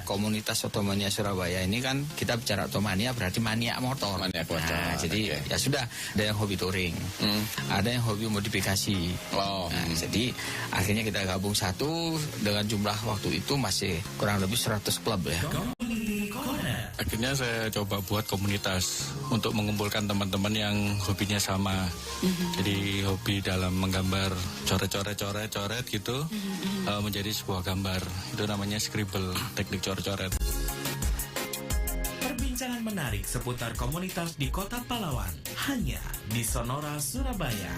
komunitas Otomania Surabaya ini kan kita bicara Otomania berarti maniak motor. Jadi ya sudah, ada yang hobi touring, ada yang hobi modifikasi. Jadi akhirnya kita gabung satu dengan jumlah waktu itu masih kurang lebih 100 klub ya. Akhirnya saya coba buat komunitas untuk mengumpulkan teman-teman yang hobinya sama. Jadi hobi dalam menggambar coret-coret gitu menjadi sebuah gambar. Itu namanya scribble, teknik coret-coret. Perbincangan menarik seputar komunitas di Kota Pahlawan hanya di Sonora Surabaya.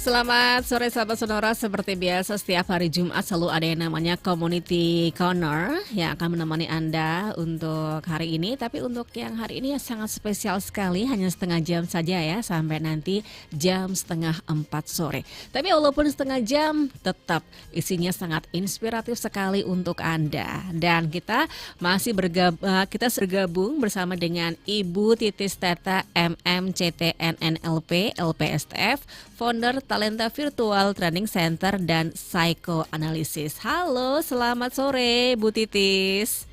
Selamat sore sahabat Sonora, seperti biasa setiap hari Jumat selalu ada yang namanya Community Corner yang akan menemani Anda untuk hari ini. Tapi untuk yang hari ini ya sangat spesial sekali, hanya setengah jam saja ya, sampai nanti jam 3:30 sore. Tapi walaupun setengah jam tetap isinya sangat inspiratif sekali untuk Anda. Dan kita masih bergabung bersama dengan Ibu Titis Teta MMCTNNLP LPSTF, founder Talenta Virtual Training Center dan Psychoanalysis. Halo, selamat sore Bu Titis.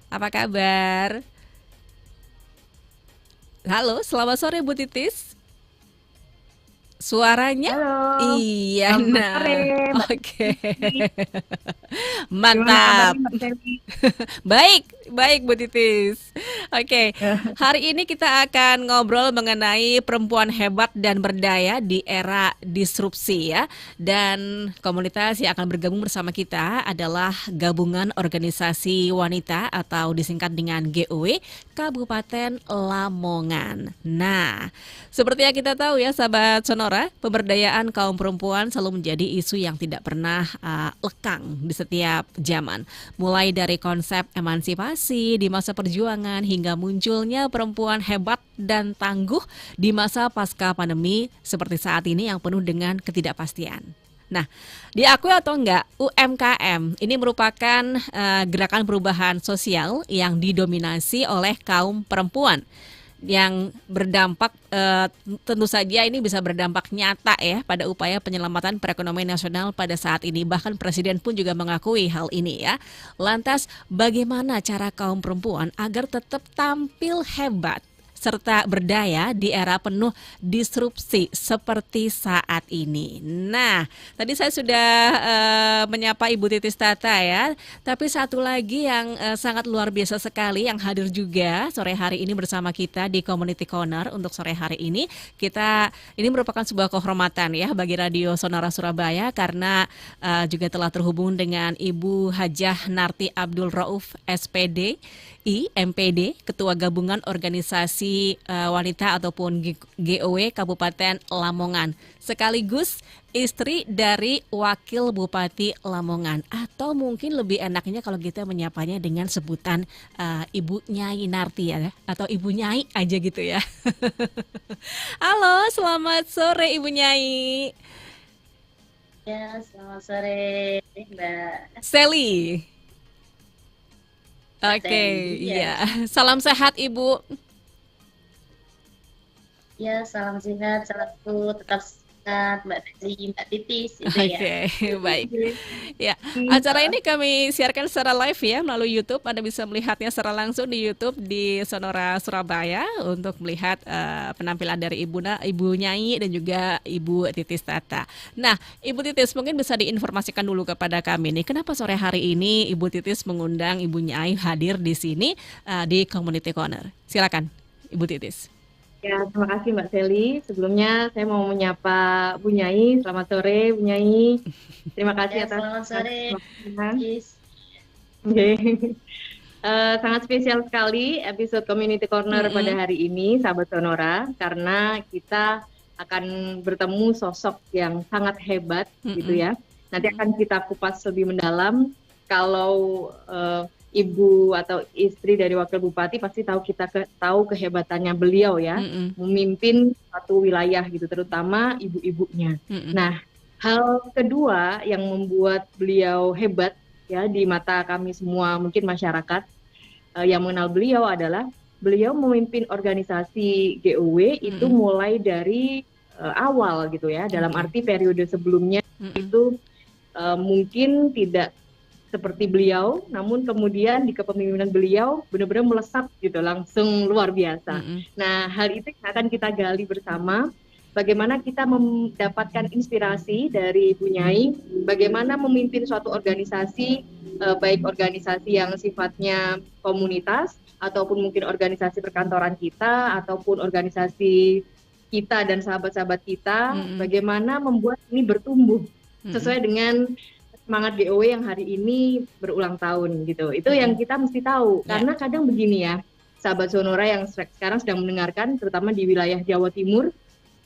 Apa kabar? Halo, selamat sore Bu Titis. Suaranya? Halo. Iya, Selamat sore, Oke. Mantap. Baik Bu Titis. Oke. Hari ini kita akan ngobrol mengenai perempuan hebat dan berdaya di era disrupsi ya. Dan komunitas yang akan bergabung bersama kita adalah Gabungan Organisasi Wanita atau disingkat dengan GOW Kabupaten Lamongan. Nah, seperti yang kita tahu ya sahabat Sonora, pemberdayaan kaum perempuan selalu menjadi isu yang tidak pernah lekang di setiap zaman. Mulai dari konsep emansipasi di masa perjuangan hingga munculnya perempuan hebat dan tangguh di masa pasca pandemi seperti saat ini yang penuh dengan ketidakpastian. Nah, diakui atau enggak, UMKM ini merupakan gerakan perubahan sosial yang didominasi oleh kaum perempuan yang berdampak tentu saja ini bisa berdampak nyata ya pada upaya penyelamatan perekonomian nasional pada saat ini. Bahkan Presiden pun juga mengakui hal ini ya. Lantas bagaimana cara kaum perempuan agar tetap tampil hebat serta berdaya di era penuh disrupsi seperti saat ini. Nah, tadi saya sudah menyapa Ibu Titis Tata ya, tapi satu lagi yang sangat luar biasa sekali yang hadir juga sore hari ini bersama kita di Community Corner untuk sore hari ini. Ini merupakan sebuah kehormatan ya bagi Radio Sonora Surabaya karena juga telah terhubung dengan Ibu Hajah Narti Abdul Rauf SPD, MPD, Ketua Gabungan Organisasi Wanita ataupun GOW Kabupaten Lamongan, sekaligus istri dari Wakil Bupati Lamongan, atau mungkin lebih enaknya kalau kita menyapanya dengan sebutan Ibu Nyai Narti ya, atau Ibu Nyai aja gitu ya. Halo, selamat sore Ibu Nyai. Ya, selamat sore Mbak Sally. Oke, iya. Salam sehat Ibu. Ya, salam sehat, selalu tetap sehat Mbak Feli, Mbak Titis. Oke, baik. Ya, acara ini kami siarkan secara live ya melalui YouTube. Anda bisa melihatnya secara langsung di YouTube di Sonora Surabaya untuk melihat penampilan dari Ibu Nyai dan juga Ibu Titis Tata. Nah, Ibu Titis mungkin bisa diinformasikan dulu kepada kami nih, kenapa sore hari ini Ibu Titis mengundang Ibu Nyai hadir di sini di Community Corner. Silakan, Ibu Titis. Ya, terima kasih Mbak Sally. Sebelumnya saya mau menyapa Bu Nyai. Selamat sore Bu Nyai. Terima kasih atas selamat sore. Sangat spesial sekali episode Community Corner pada hari ini, sahabat Sonora, karena kita akan bertemu sosok yang sangat hebat gitu ya. Nanti akan kita kupas lebih mendalam. Kalau ibu atau istri dari wakil bupati pasti tahu kehebatannya beliau ya, memimpin satu wilayah gitu, terutama ibu-ibunya. Nah, hal kedua yang membuat beliau hebat ya di mata kami semua, mungkin masyarakat yang mengenal beliau, adalah beliau memimpin organisasi GOW itu mulai dari awal gitu ya, dalam arti periode sebelumnya itu mungkin tidak seperti beliau, namun kemudian di kepemimpinan beliau benar-benar melesat gitu, langsung luar biasa. Nah, hal itu akan kita gali bersama, bagaimana kita mendapatkan inspirasi dari Bu Nyai, bagaimana memimpin suatu organisasi, baik organisasi yang sifatnya komunitas, ataupun mungkin organisasi perkantoran kita, ataupun organisasi kita dan sahabat-sahabat kita, bagaimana membuat ini bertumbuh sesuai dengan semangat GOW yang hari ini berulang tahun gitu. Itu yang kita mesti tahu. Karena kadang begini ya, sahabat Sonora yang sekarang sedang mendengarkan, terutama di wilayah Jawa Timur,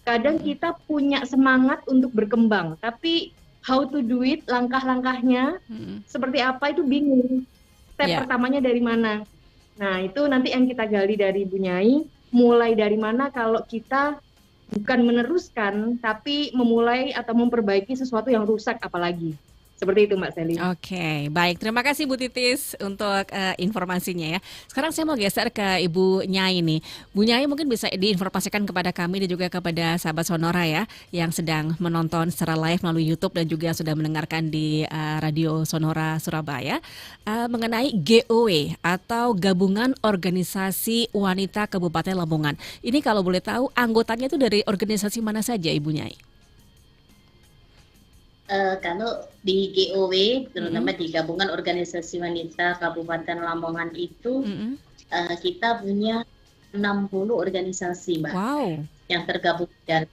kadang kita punya semangat untuk berkembang, tapi how to do it, langkah-langkahnya seperti apa itu bingung. Step pertamanya dari mana? Nah, itu nanti yang kita gali dari Bu Nyai, mulai dari mana kalau kita bukan meneruskan, tapi memulai atau memperbaiki sesuatu yang rusak apalagi. Seperti itu Mbak Sally. Oke, baik. Terima kasih Bu Titis untuk informasinya ya. Sekarang saya mau geser ke Ibu Nyai nih. Bu Nyai mungkin bisa diinformasikan kepada kami dan juga kepada sahabat Sonora ya yang sedang menonton secara live melalui YouTube dan juga sudah mendengarkan di Radio Sonora Surabaya mengenai GOW atau Gabungan Organisasi Wanita Kabupaten Lamongan. Ini kalau boleh tahu anggotanya itu dari organisasi mana saja Ibu Nyai? Kalau di GOW, terutama di Gabungan Organisasi Wanita Kabupaten Lamongan itu, kita punya 60 organisasi, Mbak, yang tergabung. Dan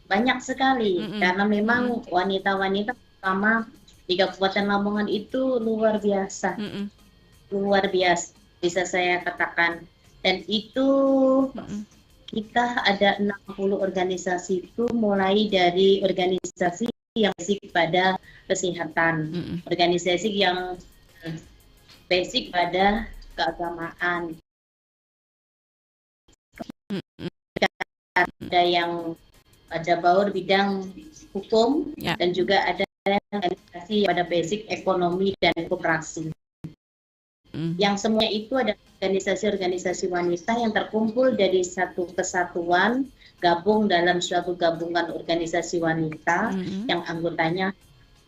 banyak sekali, karena memang wanita-wanita pertama di Kabupaten Lamongan itu luar biasa, luar biasa, bisa saya katakan. Dan itu kita ada 60 organisasi itu mulai dari organisasi yang basic pada kesehatan, organisasi yang basic pada keagamaan, ada yang pada baur bidang hukum, dan juga ada organisasi pada basic ekonomi dan koperasi. Yang semua itu ada organisasi-organisasi wanita yang terkumpul dari satu kesatuan, gabung dalam suatu gabungan organisasi wanita yang anggotanya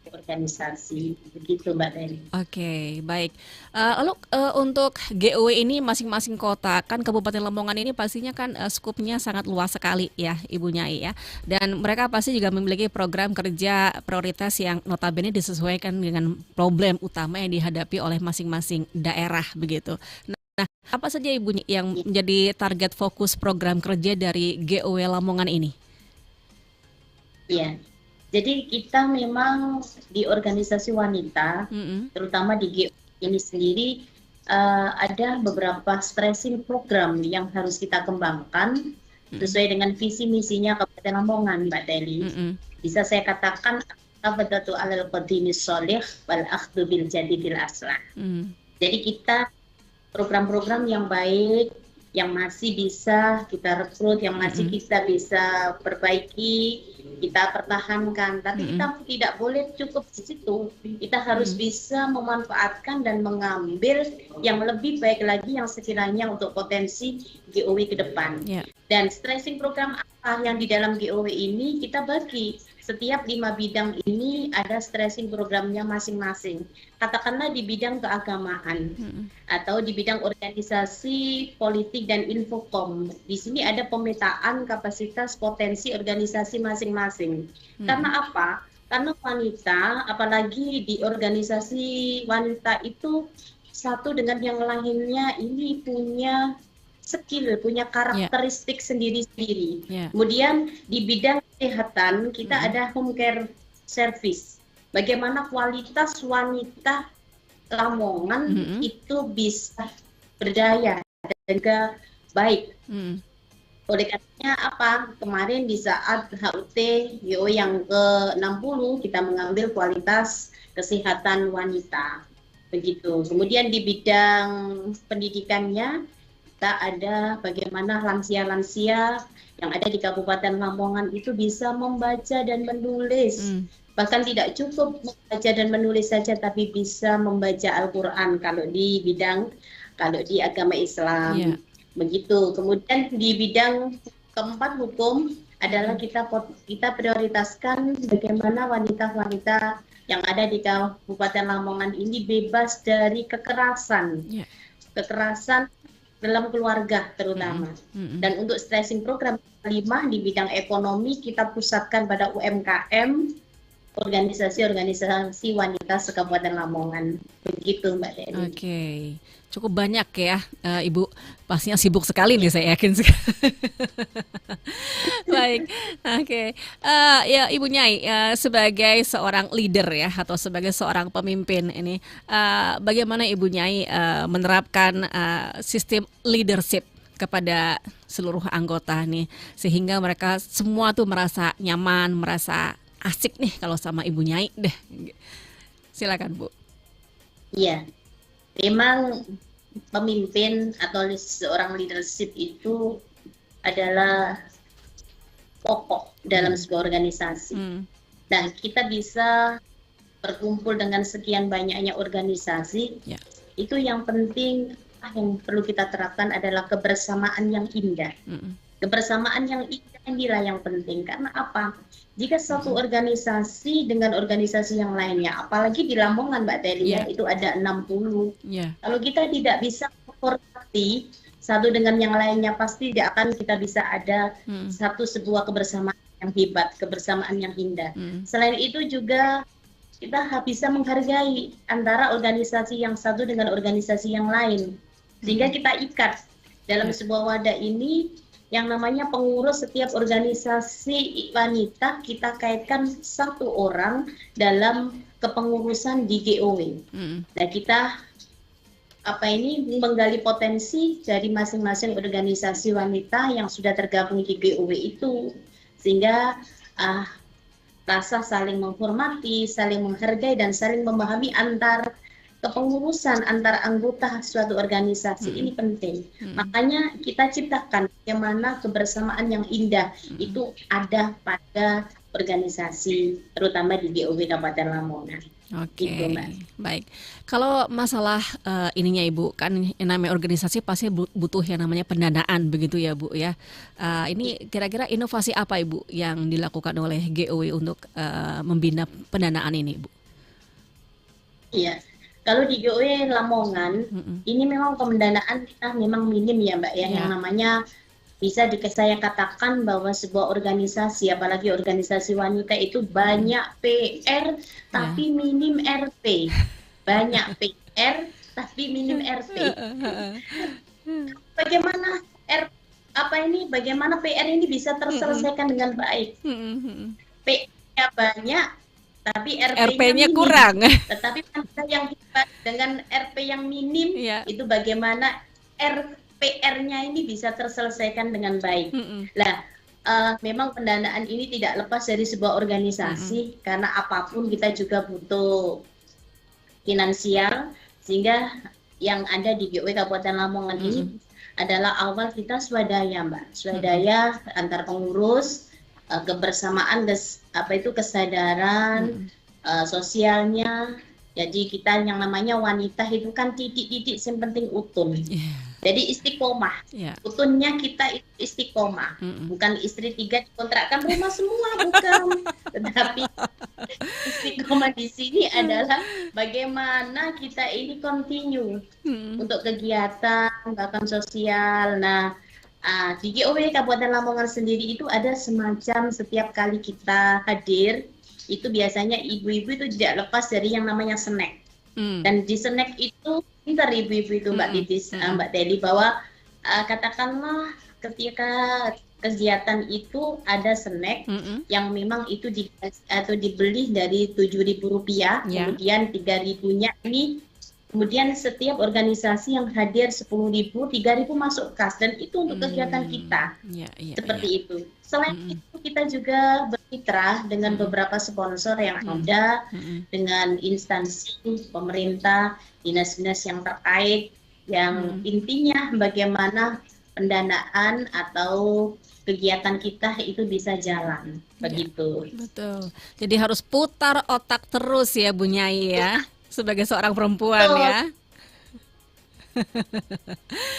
organisasi. Begitu Mbak Teri. Oke, baik. Lalu untuk GOW ini masing-masing kota, kan Kabupaten Lamongan ini pastinya kan skupnya sangat luas sekali ya Ibu Nyai ya. Dan mereka pasti juga memiliki program kerja prioritas yang notabene disesuaikan dengan problem utama yang dihadapi oleh masing-masing daerah begitu. Nah, apa saja Ibu yang menjadi target fokus program kerja dari GOW Lamongan ini? Iya. Jadi kita memang di organisasi wanita, terutama di GOW ini sendiri, ada beberapa stressing program yang harus kita kembangkan sesuai dengan visi misinya Kabupaten Lamongan, Mbak Deli. Bisa saya katakan, Abadatu alal qadimis sholih wal akhdu bil jadidil aslah. Jadi kita program-program yang baik, yang masih bisa kita rekrut, yang masih kita bisa perbaiki, kita pertahankan, tapi kita tidak boleh cukup di situ. Kita harus bisa memanfaatkan dan mengambil yang lebih baik lagi yang sekiranya untuk potensi GOW ke depan. Dan stressing program apa yang di dalam GOW ini kita bagi. Setiap 5 bidang ini ada stressing programnya masing-masing. Katakanlah di bidang keagamaan atau di bidang organisasi, politik, dan infokom. Di sini ada pemetaan kapasitas potensi organisasi masing-masing. Karena apa? Karena wanita, apalagi di organisasi wanita itu satu dengan yang lainnya ini punya skill, punya karakteristik sendiri-sendiri. Kemudian di bidang kesehatan kita ada home care service. Bagaimana kualitas wanita Lamongan itu bisa berdaya dan juga baik. Oleh karenanya apa? Kemarin di saat HUT GO yang ke-60 kita mengambil kualitas kesehatan wanita. Begitu. Kemudian di bidang pendidikannya kita ada bagaimana lansia-lansia yang ada di Kabupaten Lamongan itu bisa membaca dan menulis. Bahkan tidak cukup membaca dan menulis saja, tapi bisa membaca Al-Quran kalau di agama Islam. Begitu. Kemudian di bidang keempat hukum adalah kita prioritaskan bagaimana wanita-wanita yang ada di Kabupaten Lamongan ini bebas dari kekerasan, kekerasan dalam keluarga terutama. Dan untuk stressing program 5 di bidang ekonomi kita pusatkan pada UMKM, organisasi-organisasi wanita se-Kabupaten Lamongan. Begitu Mbak Deli. Oke, cukup banyak ya Ibu. Pastinya sibuk sekali nih, saya yakin sekali. Baik, oke. Ya Ibu Nyai, sebagai seorang leader ya, atau sebagai seorang pemimpin ini, bagaimana Ibu Nyai menerapkan sistem leadership kepada seluruh anggota nih, sehingga mereka semua tuh merasa nyaman, merasa asik nih kalau sama Ibu Nyai deh. Silakan Bu. Iya, memang pemimpin atau seorang leadership itu adalah pokok dalam sebuah organisasi. Nah, kita bisa berkumpul dengan sekian banyaknya organisasi. Itu yang penting, yang perlu kita terapkan adalah kebersamaan yang indah. Kebersamaan yang indah inilah yang penting. Karena apa? Jika satu organisasi dengan organisasi yang lainnya, apalagi di Lamongan Mbak Telia, itu ada 60. Kalau kita tidak bisa menghormati satu dengan yang lainnya, pasti tidak akan kita bisa ada sebuah kebersamaan yang hebat, kebersamaan yang indah. Selain itu juga kita bisa menghargai antara organisasi yang satu dengan organisasi yang lain, sehingga kita ikat dalam sebuah wadah ini. Yang namanya pengurus setiap organisasi wanita, kita kaitkan satu orang dalam kepengurusan di GOW. Nah, kita menggali potensi dari masing-masing organisasi wanita yang sudah tergabung di GOW itu, sehingga rasa saling menghormati, saling menghargai, dan saling memahami antar kepengurusan antar anggota suatu organisasi ini penting. Makanya kita ciptakan bagaimana kebersamaan yang indah itu ada pada organisasi, terutama di GOW Kabupaten Lamongan. Oke, baik. Kalau masalah ininya Ibu, kan yang namanya organisasi pasti butuh yang namanya pendanaan, begitu ya Bu ya. Ini kira-kira inovasi apa Ibu yang dilakukan oleh GOW untuk membina pendanaan ini Ibu? Iya. Kalau di GOW Lamongan, ini memang pendanaan kita memang minim ya Mbak ya, yang namanya bisa saya katakan bahwa sebuah organisasi, apalagi organisasi wanita itu banyak PR tapi minim RP, banyak PR tapi minim RP. Bagaimana PR ini bisa terselesaikan dengan baik? PR-nya banyak tapi RP-nya kurang. Tetapi yang hebat dengan RP yang minim, itu bagaimana PR-nya ini bisa terselesaikan dengan baik. Memang pendanaan ini tidak lepas dari sebuah organisasi, karena apapun kita juga butuh finansial, sehingga yang ada di GOW Kabupaten Lamongan ini adalah awal kita swadaya Mbak, swadaya antar pengurus, kebersamaan, kesadaran sosialnya. Jadi kita yang namanya wanita itu kan titik-titik yang penting utun. Jadi istiqomah. Utunnya kita istiqomah. Bukan istri 3 dikontrakkan rumah semua, bukan. Tetapi istiqomah di sini adalah bagaimana kita ini continue untuk kegiatan bahkan sosial. Nah, di GOW Kabupaten Lamongan sendiri itu ada semacam setiap kali kita hadir, itu biasanya ibu-ibu itu tidak lepas dari yang namanya snack. Dan di snack itu, pintar ibu-ibu itu Mbak Titis, Mbak Teli, bahwa katakanlah ketika kegiatan itu ada snack yang memang itu dibeli dari Rp7.000, kemudian 3.000-nya ini. Kemudian setiap organisasi yang hadir 10.000, 3.000 masuk kas, dan itu untuk kegiatan kita. Seperti itu. Selain itu kita juga bermitra dengan beberapa sponsor yang ada, dengan instansi pemerintah, dinas-dinas yang terkait, yang intinya bagaimana pendanaan atau kegiatan kita itu bisa jalan. Begitu. Betul. Jadi harus putar otak terus ya Bu Nyai ya. Sebagai seorang perempuan ya.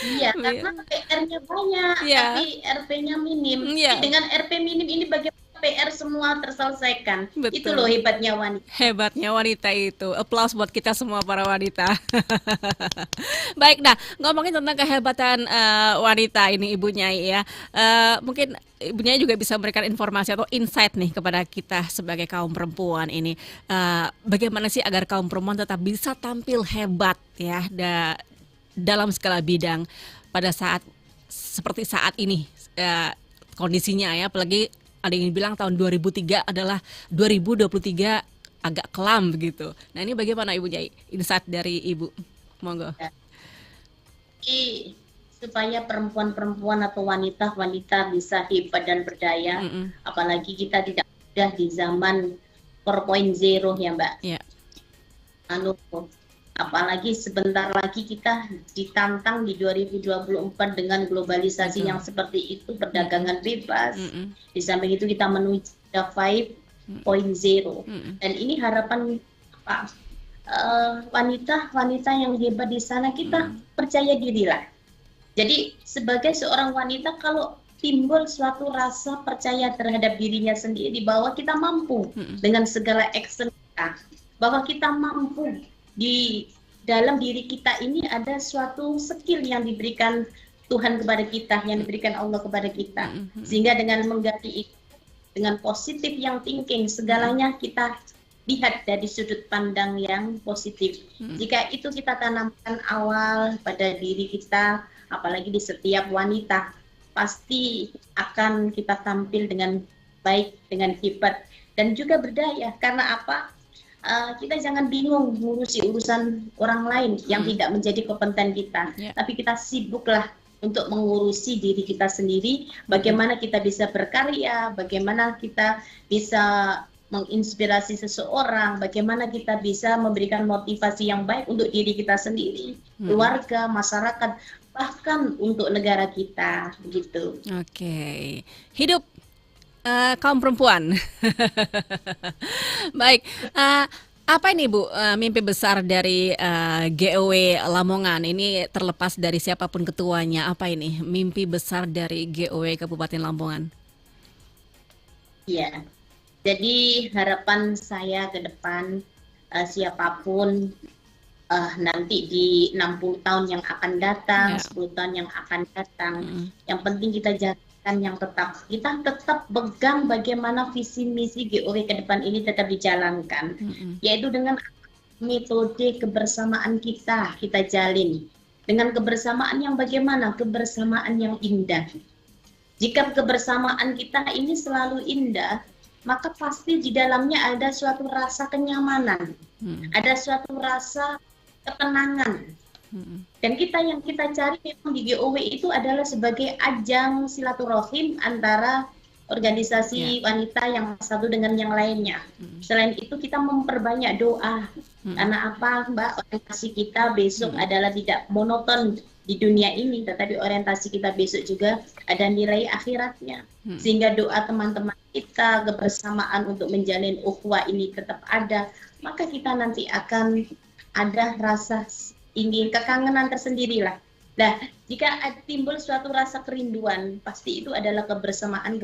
Iya, karena PR-nya banyak, tapi RP-nya minim. Dengan RP minim ini bagaimana PR semua terselesaikan. Betul. Itu loh hebatnya wanita. Hebatnya wanita itu. Applause buat kita semua para wanita. Baik, nah ngomongin tentang kehebatan wanita ini Ibu Nyai ya. Mungkin Ibu Nyai juga bisa memberikan informasi atau insight nih kepada kita sebagai kaum perempuan ini. Bagaimana sih agar kaum perempuan tetap bisa tampil hebat ya dalam segala bidang pada saat seperti saat ini kondisinya ya, apalagi ada yang bilang tahun 2003 adalah 2023 agak kelam begitu. Nah ini bagaimana Ibu Nyai? Insight dari Ibu, monggo. Supaya perempuan-perempuan atau wanita-wanita bisa hebat dan berdaya, apalagi kita tidak sudah di zaman 4.0 ya Mbak. Yeah. Apalagi sebentar lagi kita ditantang di 2024 dengan globalisasi yang seperti itu, perdagangan bebas. Di samping itu kita menuju 5.0. Dan ini harapan wanita-wanita yang hebat di sana, kita percaya dirilah. Jadi sebagai seorang wanita, kalau timbul suatu rasa percaya terhadap dirinya sendiri bahwa kita mampu dengan segala action kita, bahwa kita mampu di dalam diri kita ini ada suatu skill yang diberikan Tuhan kepada kita, yang diberikan Allah kepada kita, sehingga dengan menggali itu dengan positif yang thinking, segalanya kita lihat dari sudut pandang yang positif. Jika itu kita tanamkan awal pada diri kita, apalagi di setiap wanita, pasti akan kita tampil dengan baik, dengan hebat, dan juga berdaya. Karena apa? Kita jangan bingung ngurusi urusan orang lain yang tidak menjadi kompeten kita, tapi kita sibuklah untuk mengurusi diri kita sendiri, bagaimana kita bisa berkarya, bagaimana kita bisa menginspirasi seseorang, bagaimana kita bisa memberikan motivasi yang baik untuk diri kita sendiri, keluarga, masyarakat, bahkan untuk negara kita, begitu. Oke. Hidup kaum perempuan. Baik, apa ini Bu mimpi besar dari GOW Lamongan? Ini terlepas dari siapapun ketuanya, apa ini mimpi besar dari GOW Kabupaten Lamongan? Iya, jadi harapan saya ke depan siapapun nanti di 60 tahun yang akan datang, 10 tahun yang akan datang, yang penting kita yang kita tetap pegang bagaimana visi misi GOW ke depan ini tetap dijalankan, yaitu dengan metode kebersamaan kita jalin dengan kebersamaan yang bagaimana, kebersamaan yang indah. Jika kebersamaan kita ini selalu indah, maka pasti di dalamnya ada suatu rasa kenyamanan, ada suatu rasa ketenangan. Dan yang kita cari memang di GOW itu adalah sebagai ajang silaturahim antara organisasi wanita yang satu dengan yang lainnya. Selain itu kita memperbanyak doa. Karena apa Mbak, orientasi kita besok adalah tidak monoton di dunia ini, tetapi orientasi kita besok juga ada nilai akhiratnya. Sehingga doa teman-teman kita, kebersamaan untuk menjalin ukhuwah ini tetap ada, maka kita nanti akan ada rasa ingin kekangenan tersendirilah. Nah, jika timbul suatu rasa kerinduan, pasti itu adalah kebersamaan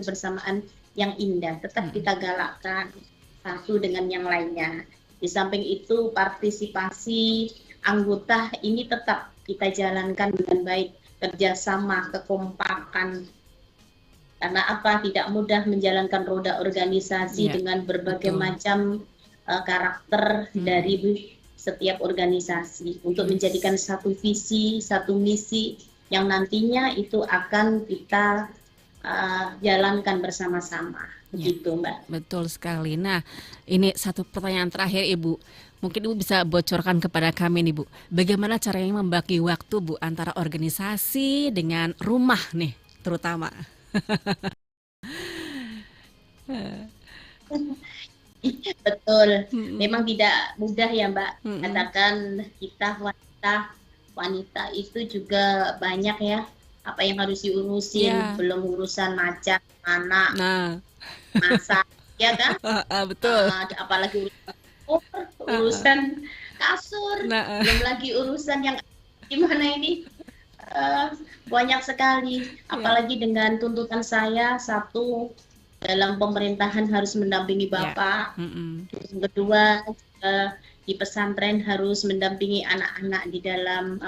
yang indah. Tetap kita galakkan satu dengan yang lainnya. Di samping itu, partisipasi anggota ini tetap kita jalankan dengan baik, kerjasama, kekompakan. Karena apa? Tidak mudah menjalankan roda organisasi dengan berbagai macam karakter dari setiap organisasi untuk menjadikan satu visi, satu misi yang nantinya itu akan kita jalankan bersama-sama. Begitu Mbak. Betul sekali. Nah, ini satu pertanyaan terakhir Ibu. Mungkin Ibu bisa bocorkan kepada kami nih Bu. Bagaimana caranya membagi waktu Bu antara organisasi dengan rumah nih terutama? Betul, memang tidak mudah ya Mbak. Katakan kita wanita itu juga banyak ya apa yang harus diurusin, belum urusan macam anak, masak, ya kan? Betul. Apalagi urusan kasur, belum lagi urusan yang gimana ini banyak sekali. Apalagi dengan tuntutan saya satu dalam pemerintahan harus mendampingi Bapak. Yang kedua, di pesantren harus mendampingi anak-anak di dalam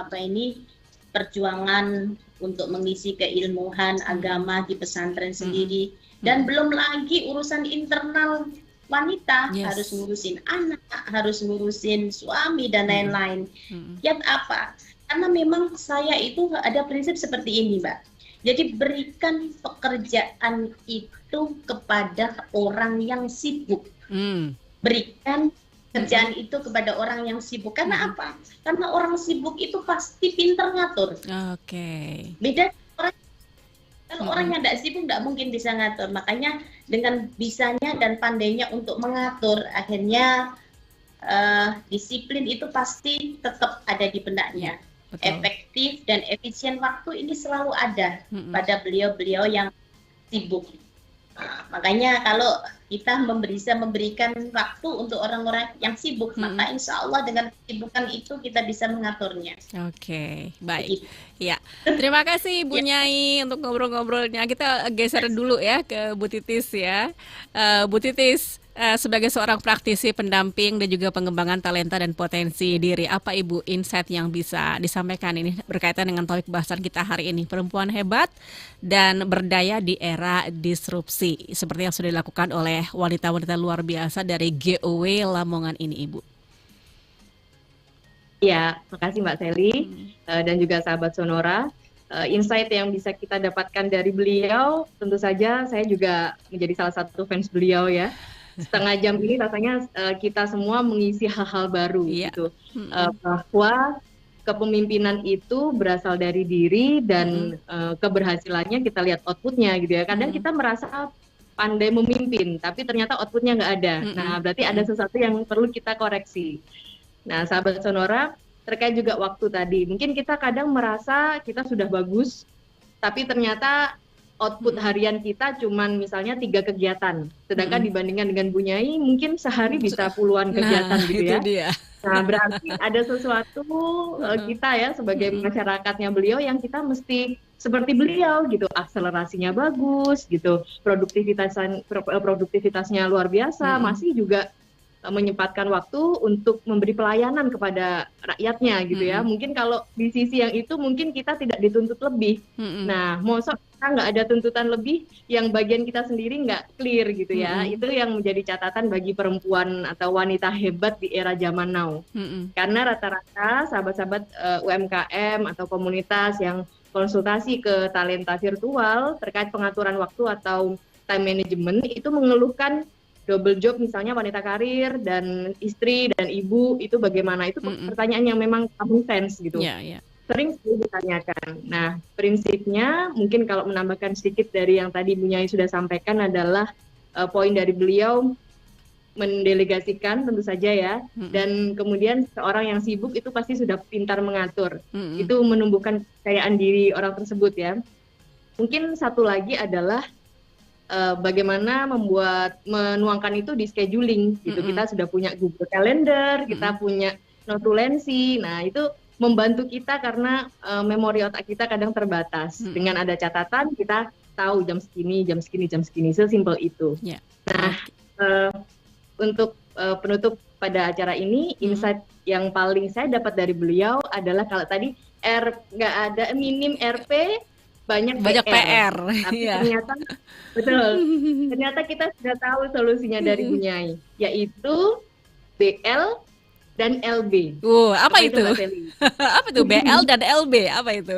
perjuangan untuk mengisi keilmuan agama di pesantren sendiri. Dan belum lagi urusan internal wanita, harus ngurusin anak, harus ngurusin suami dan lain-lain. Lihat apa? Karena memang saya itu ada prinsip seperti ini, Mbak. Jadi berikan pekerjaan itu kepada orang yang sibuk. Berikan kerjaan itu kepada orang yang sibuk. Karena apa? Karena orang sibuk itu pasti pintar ngatur. Beda orang, kalau orang yang tidak sibuk tidak mungkin bisa ngatur. Makanya dengan bisanya dan pandainya untuk mengatur, akhirnya disiplin itu pasti tetap ada di benaknya. Efektif dan efisien waktu ini selalu ada pada beliau-beliau yang sibuk. Makanya kalau kita bisa memberikan waktu untuk orang-orang yang sibuk, maka insya Allah dengan kesibukan itu kita bisa mengaturnya. Baik. Ya, terima kasih Bu Nyai untuk ngobrol-ngobrolnya. Kita geser dulu ya ke Bu Titis ya. Bu Titis, sebagai seorang praktisi pendamping dan juga pengembangan talenta dan potensi diri, apa Ibu insight yang bisa disampaikan ini berkaitan dengan topik bahasan kita hari ini, perempuan hebat dan berdaya di era disrupsi, seperti yang sudah dilakukan oleh wanita-wanita luar biasa dari GOW Lamongan ini, Ibu? Ya, makasih Mbak Sally dan juga sahabat Sonora. Insight yang bisa kita dapatkan dari beliau, tentu saja saya juga menjadi salah satu fans beliau ya. Setengah jam ini rasanya kita semua mengisi hal-hal baru gitu. Bahwa kepemimpinan itu berasal dari diri dan keberhasilannya kita lihat outputnya gitu ya. Kadang kita merasa pandai memimpin, tapi ternyata outputnya nggak ada. Nah, berarti ada sesuatu yang perlu kita koreksi. Nah, sahabat Sonora, terkait juga waktu tadi, mungkin kita kadang merasa kita sudah bagus, tapi ternyata output harian kita cuman misalnya 3 kegiatan, sedangkan dibandingkan dengan Bu Nyai mungkin sehari bisa puluhan kegiatan gitu ya. Dia. Nah, berarti ada sesuatu kita ya sebagai masyarakatnya beliau yang kita mesti seperti beliau gitu, akselerasinya bagus gitu, produktivitasnya luar biasa, masih juga menyempatkan waktu untuk memberi pelayanan kepada rakyatnya gitu ya. Mungkin kalau di sisi yang itu mungkin kita tidak dituntut lebih. Nah, mosok kita nggak ada tuntutan lebih, yang bagian kita sendiri nggak clear gitu ya. Itu yang menjadi catatan bagi perempuan atau wanita hebat di era zaman now. Karena rata-rata sahabat-sahabat UMKM atau komunitas yang konsultasi ke talenta virtual terkait pengaturan waktu atau time management itu mengeluhkan double job, misalnya wanita karir dan istri dan ibu, itu bagaimana? Itu pertanyaan yang memang common sense gitu. Sering ditanyakan. Nah, prinsipnya mungkin kalau menambahkan sedikit dari yang tadi Bu Nyai sudah sampaikan adalah poin dari beliau mendelegasikan tentu saja ya, dan kemudian seorang yang sibuk itu pasti sudah pintar mengatur. Itu menumbuhkan kepercayaan diri orang tersebut ya. Mungkin satu lagi adalah bagaimana menuangkan itu di scheduling gitu. Kita sudah punya Google Calendar, kita punya notulensi. Nah, itu membantu kita karena memori otak kita kadang terbatas. Dengan ada catatan kita tahu jam segini, sesimpel itu. Nah, untuk penutup pada acara ini, insight yang paling saya dapat dari beliau adalah kalau tadi nggak ada minim RP, banyak PR. Tapi ternyata ternyata kita sudah tahu solusinya dari Bu Nyai, yaitu BL dan LB. Apa itu? Apa itu BL dan LB? Apa itu?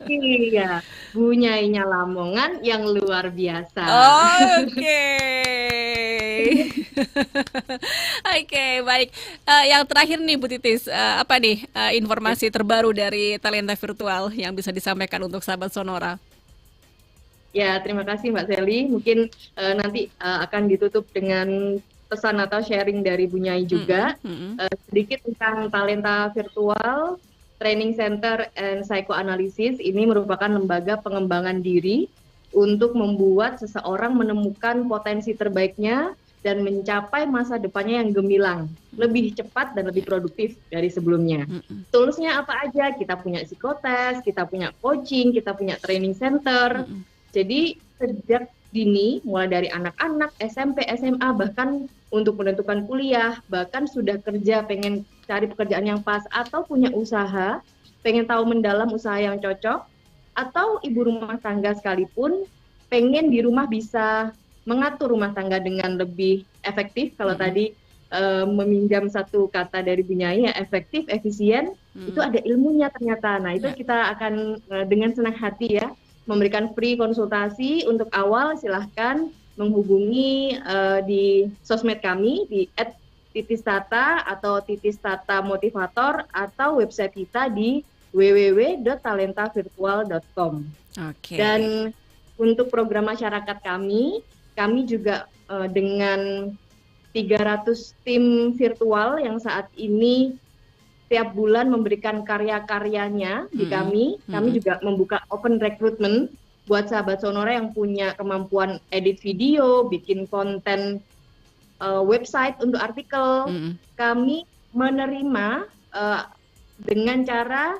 Iya, Bu Nyainya Lamongan yang luar biasa. Oke, baik. Yang terakhir nih Bu Titis, apa nih informasi terbaru dari talenta virtual yang bisa disampaikan untuk sahabat Sonora? Ya, terima kasih Mbak Sally. Mungkin nanti akan ditutup dengan pesan atau sharing dari Bu Nyai juga. Sedikit tentang talenta virtual. Training Center and Psychoanalysis ini merupakan lembaga pengembangan diri untuk membuat seseorang menemukan potensi terbaiknya dan mencapai masa depannya yang gemilang, lebih cepat dan lebih produktif dari sebelumnya. Toolsnya apa aja? Kita punya psikotes, kita punya coaching, kita punya training center, Jadi sejak dini, mulai dari anak-anak, SMP, SMA, bahkan untuk menentukan kuliah, bahkan sudah kerja, pengen cari pekerjaan yang pas, atau punya usaha, pengen tahu mendalam usaha yang cocok, atau ibu rumah tangga sekalipun, pengen di rumah bisa mengatur rumah tangga dengan lebih efektif. Kalau tadi meminjam satu kata dari Bu Nyai, ya, efektif, efisien, itu ada ilmunya ternyata. Nah, itu kita akan dengan senang hati ya, memberikan free konsultasi. Untuk awal silahkan menghubungi di sosmed kami di @titistata atau titistata motivator, atau website kita di www.talentavirtual.com. Dan untuk program masyarakat kami juga dengan 300 tim virtual yang saat ini tiap bulan memberikan karya-karyanya di kami. Kami juga membuka open recruitment buat sahabat Sonora yang punya kemampuan edit video, bikin konten website untuk artikel. Kami menerima dengan cara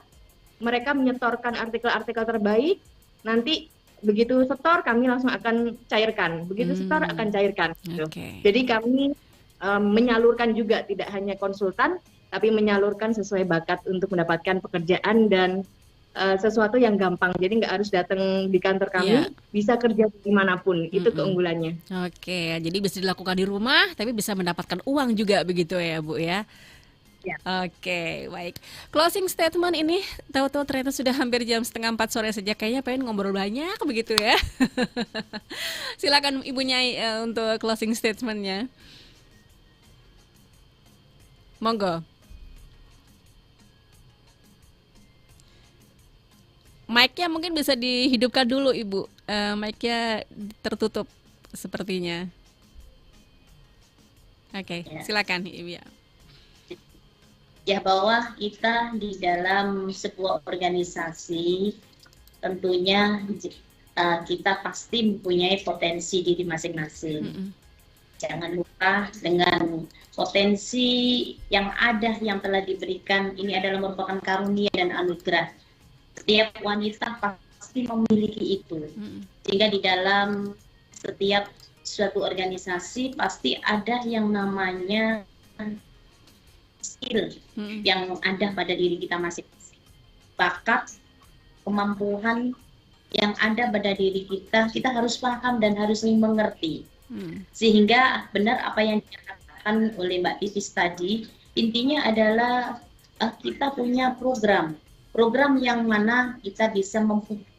mereka menyetorkan artikel-artikel terbaik, nanti begitu setor kami langsung akan cairkan, begitu setor akan cairkan. Gitu. Jadi kami menyalurkan juga, tidak hanya konsultan, tapi menyalurkan sesuai bakat untuk mendapatkan pekerjaan dan sesuatu yang gampang. Jadi nggak harus datang di kantor kami, bisa kerja dimanapun. Itu keunggulannya. Jadi bisa dilakukan di rumah, tapi bisa mendapatkan uang juga begitu ya Bu ya. Baik. Closing statement ini, tahu-tahu ternyata sudah hampir jam 3:30 sore saja, kayaknya pengen ngobrol banyak begitu ya. Silakan Ibu Nyai untuk closing statementnya. Monggo. Mic-nya mungkin bisa dihidupkan dulu Ibu. Mic-nya tertutup sepertinya. Silakan Ibu ya. Ya, bahwa kita di dalam sebuah organisasi tentunya kita pasti mempunyai potensi diri masing-masing. Jangan lupa dengan potensi yang ada, yang telah diberikan, ini adalah merupakan karunia dan anugerah. Setiap wanita pasti memiliki itu. Sehingga di dalam setiap suatu organisasi pasti ada yang namanya skill yang ada pada diri kita masing-masing, bakat, kemampuan yang ada pada diri kita harus paham dan harus mengerti. Sehingga benar apa yang dikatakan oleh Mbak Titis tadi, intinya adalah kita punya program yang mana kita bisa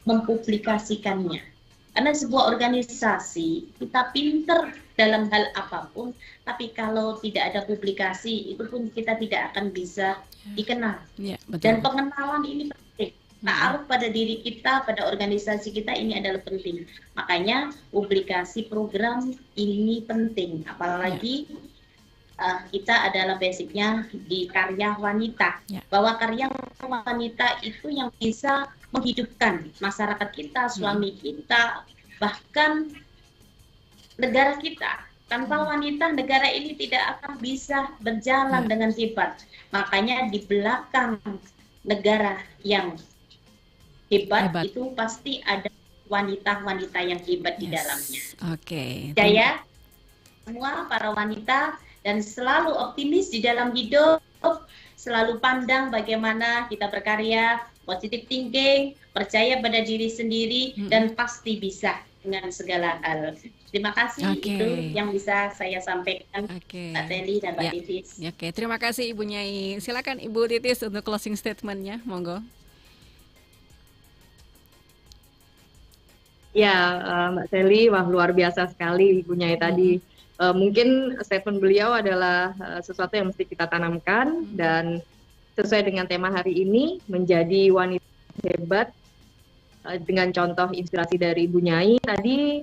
mempublikasikannya. Karena sebuah organisasi, kita pinter dalam hal apapun, tapi kalau tidak ada publikasi, itu pun kita tidak akan bisa dikenal. Dan pengenalan ini penting. Ta'aruf pada diri kita, pada organisasi kita ini adalah penting. Makanya publikasi program ini penting. Apalagi kita adalah basicnya di karya wanita. Bahwa karya wanita itu yang bisa menghidupkan masyarakat kita, suami kita, bahkan negara kita. Tanpa wanita, negara ini tidak akan bisa berjalan dengan hebat. Makanya di belakang negara yang hebat itu pasti ada wanita-wanita yang hebat di dalamnya. Jaya semua para wanita, dan selalu optimis di dalam hidup, selalu pandang bagaimana kita berkarya, positive thinking, percaya pada diri sendiri, dan pasti bisa dengan segala hal. Terima kasih, itu yang bisa saya sampaikan, Mbak Teli dan Mbak Titis. Terima kasih Ibu Nyai. Silakan Ibu Titis untuk closing statement-nya, monggo. Ya, Mbak Teli, wah luar biasa sekali Ibu Nyai tadi. Mungkin statement beliau adalah sesuatu yang mesti kita tanamkan, dan sesuai dengan tema hari ini, menjadi wanita hebat dengan contoh inspirasi dari Ibu Nyai tadi,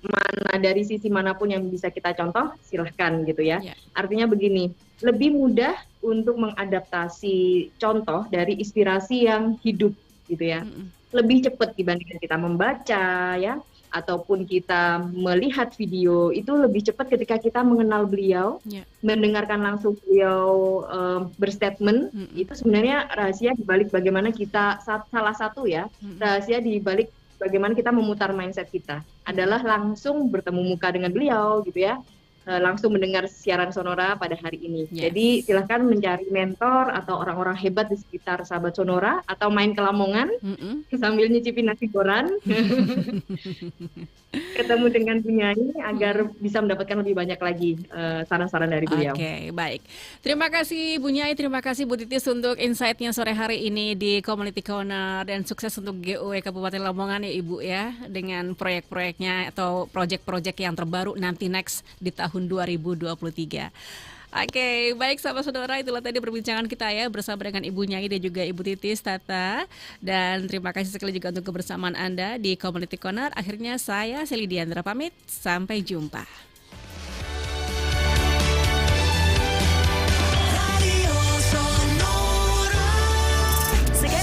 mana dari sisi manapun yang bisa kita contoh, silahkan gitu ya. Artinya begini, lebih mudah untuk mengadaptasi contoh dari inspirasi yang hidup gitu ya. Lebih cepat dibandingkan kita membaca ya, ataupun kita melihat video, itu lebih cepat ketika kita mengenal beliau, mendengarkan langsung beliau berstatement. Itu sebenarnya rahasia dibalik bagaimana kita, salah satu ya, rahasia dibalik bagaimana kita memutar mindset kita adalah langsung bertemu muka dengan beliau gitu ya, langsung mendengar siaran Sonora pada hari ini. Yes. Jadi silahkan mencari mentor atau orang-orang hebat di sekitar sahabat Sonora, atau main ke Lamongan sambil nyicipin nasi goreng, ketemu dengan Bu Nyai agar bisa mendapatkan lebih banyak lagi saran-saran dari beliau. Oke, baik. Terima kasih Bu Nyai, terima kasih Bu Titis untuk insight-nya sore hari ini di Community Corner, dan sukses untuk GOW Kabupaten Lamongan ya Ibu ya, dengan proyek-proyeknya atau proyek-proyek yang terbaru nanti next di tahun 2023. Oke, baik sahabat Sonora, itulah tadi perbincangan kita ya bersama dengan Ibu Nyai dan juga Ibu Titis Tata. Dan terima kasih sekali juga untuk kebersamaan Anda di Community Corner. Akhirnya saya Seli Diandra pamit, sampai jumpa.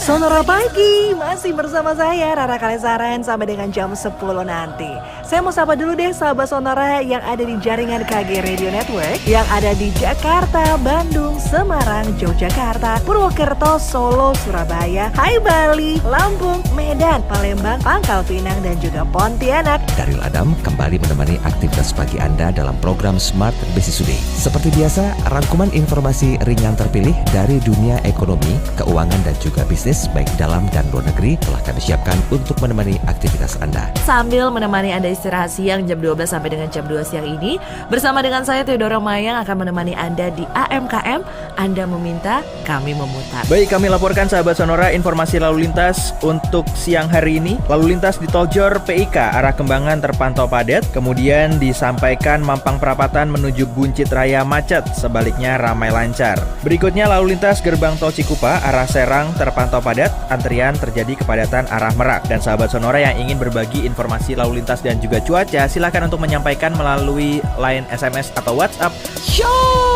Sonora Pagi, masih bersama saya Rara Kalesaran sampai dengan jam 10 nanti. Saya mau sapa dulu deh sahabat Sonora yang ada di jaringan KG Radio Network, yang ada di Jakarta, Bandung, Semarang, Yogyakarta, Purwokerto, Solo, Surabaya, Hai Bali, Lampung, Medan, Palembang, Pangkal Pinang, dan juga Pontianak. Daryl Adam kembali menemani aktivitas pagi Anda dalam program Smart Business Today. Seperti biasa, rangkuman informasi ringan terpilih dari dunia ekonomi, keuangan, dan juga bisnis baik dalam dan luar negeri telah kami siapkan untuk menemani aktivitas Anda. Sambil menemani Anda istirahat siang jam 12 sampai dengan jam 2 siang ini, bersama dengan saya Theodora Mayang akan menemani Anda di AMKM. Anda meminta, kami memutar. Baik, kami laporkan sahabat Sonora informasi lalu lintas untuk siang hari ini. Lalu lintas di Tol Jor PIK arah Kembangan terpantau padat, kemudian disampaikan Mampang Perapatan menuju Buncit Raya macet, sebaliknya ramai lancar. Berikutnya lalu lintas gerbang Tol Cikupa arah Serang terpantau padat, antrian terjadi kepadatan arah Merak. Dan sahabat Sonora yang ingin berbagi informasi lalu lintas dan juga cuaca, silakan untuk menyampaikan melalui line SMS atau WhatsApp. Show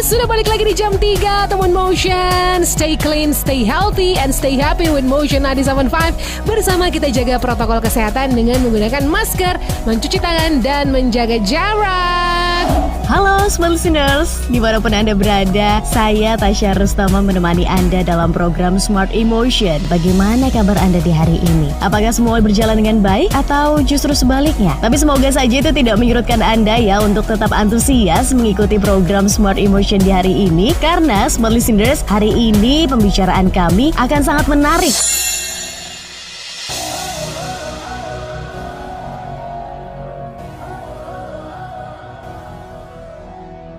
sudah balik lagi di jam 3 teman Motion. Stay clean, stay healthy, and stay happy with Motion 97.5. Bersama kita jaga protokol kesehatan dengan menggunakan masker, mencuci tangan, dan menjaga jarak. Halo Smart Listeners, dimanapun Anda berada, saya Tasya Rustama menemani Anda dalam program Smart Emotion. Bagaimana kabar Anda di hari ini? Apakah semua berjalan dengan baik atau justru sebaliknya? Tapi semoga saja itu tidak menyurutkan Anda ya untuk tetap antusias mengikuti program Smart Emotion di hari ini. Karena Smart Listeners, hari ini pembicaraan kami akan sangat menarik.